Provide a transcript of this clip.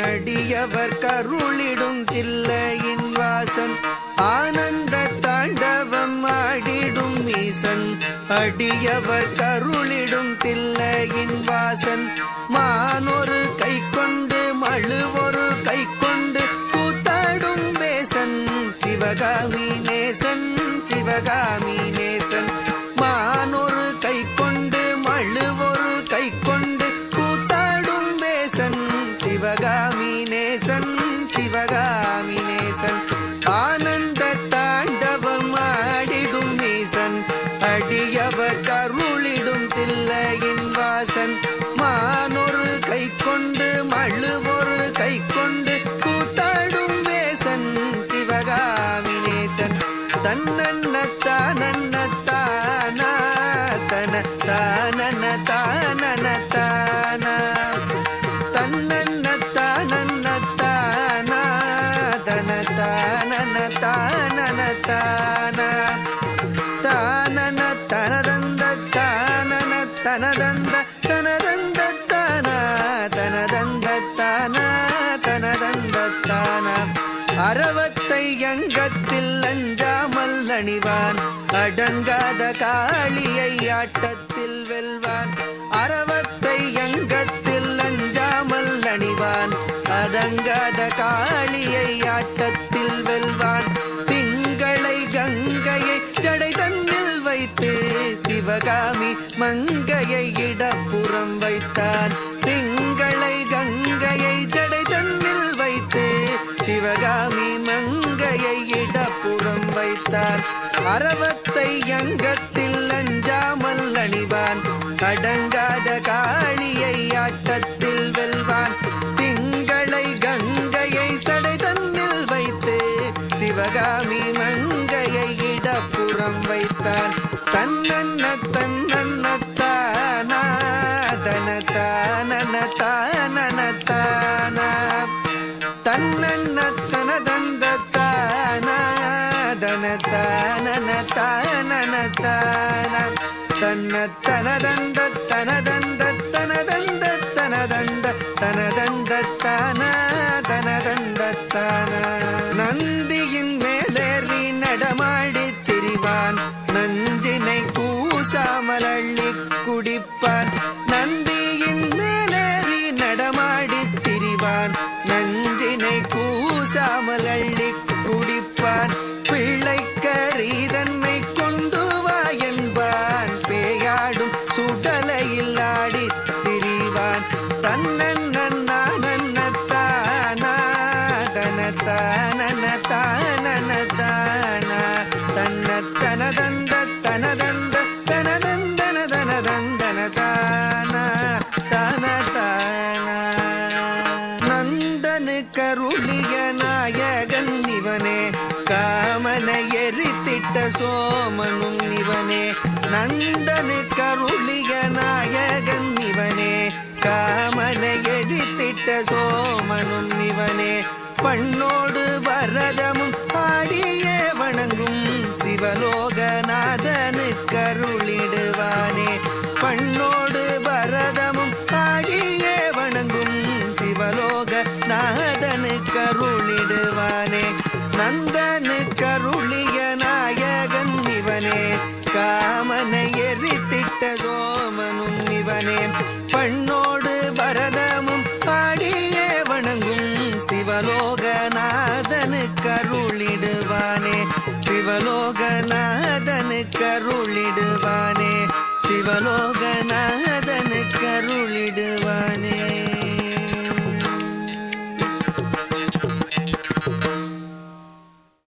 அடியவர் கருளிடும் தில்லையின் வாசன் ஆனந்த தாண்டவம் ஆடிடும் ஈசன் அடியவர் கருளிடும் தில்லையின் வாசன் மானொரு கை கொண்டு மழுவொரு கை கொண்டு கூத்தாடும் வேசன் சிவகாமி நேசன் சிவகாமி நேசன் மானொரு கை கொண்டு மழுவொரு கை கொண்டு கூத்தாடும் வேசன் சிவகாமி நேசன் சிவகாமி நேசன் ஆனந்த தாண்டவம் ஆடிடும் ஈசன் அடியவர் கருளிடும் தில்லையின் வாசன் மானொரு கை கொண்டு மழுவொரு கை கொண்டு கூத்தாடும் வேசன் சிவகாமி நேசன் தன்னன்னத்தானன்னத்தானா தன தானன தானன தானா தன்னன்னத்தானன்னத்தானா தன தானன தானன தானா தானன தனதந்த தானன தனதந்த தனதந்த தானா தனதந்த தானா தனதந்த தானா அரவத்தை அங்கத்தில் அஞ்சாமல் அணிவான் அடங்காத காளியை ஆட்டத்தில் வெல்வான் அரவத்தை அங்கத்தில் அஞ்சாமல் அணிவான் அடங்காத காளியை ஆட்டத்தில் வெல்வான் திங்களை கங்கையை ஜடை தன்னில் வைத்து சிவகாமி மங்கையை இடப்புறம் வைத்தான் திங்களை கங்கையை ஜடை தன்னில் வைத்து சிவகாமி மங்கையை இடப்புறம் வைத்தார் அரவத்தை அங்கத்தில் அஞ்சாமல் அணிவான் அடங்காத காளியை ஆட்டத்தில் வெல்வான் திங்களை கங்கையை சடை தன்னில் வைத்து சிவகாமி மங்கையை இடப்புறம் வைத்தான் தன்னன்ன தன்னன்ன தானா தன தானன தானன தானா தன்னன்ன தனதந்த தானா தன தானன தானன தானா தன்ன தனதந்த தனதந்த தனதந்த தனதந்த தனதந்த தானா தனதந்த தானா நந்தியின் மேலேறி நடமாடி திரிவான் நஞ்சினை கூசாமல் அள்ளி குடிப்பான் நந்தியின் மேலேறி நடமாடி திரிவான் நஞ்சினை கூசாமல் அள்ளி குடிப்பான் பிள்ளைக்கரீதன்னை கொண்டு வா என்பான் பேயாடும் சுடலையில் ஆடி திரிவான் தன்னன்னத்தானா தன தானன தானன தானா தன்ன தனதந்த தனதந்த தனதந்தன தனதந்தன தானா தான தானா நந்தனு கருளிய நாயகன் இவனே காமனை எரித்திட்ட சோமனும் இவனே நந்தனு கருளிய நாயகன் இவனே காமனை எரித்திட்ட சோமனும் இவனே பண்ணோடு வரதமும் ஆடியே வணங்கும் சிவலோகநாதனு கருளிடுவானே பண்ணோடு வரதமும் ஆடியே வணங்கும் சிவலோகநாதனு கருளிடுவானே நந்தனு கருளிய நாயகன் இவனே காமனை எரித்திட்ட சோமனும் இவனே பண்ணோடு பரதமும் பாடியே வணங்கும் சிவலோகநாதனு கருளிடுவானே சிவலோகநாதனு கருளிடுவானே சிவலோகநாத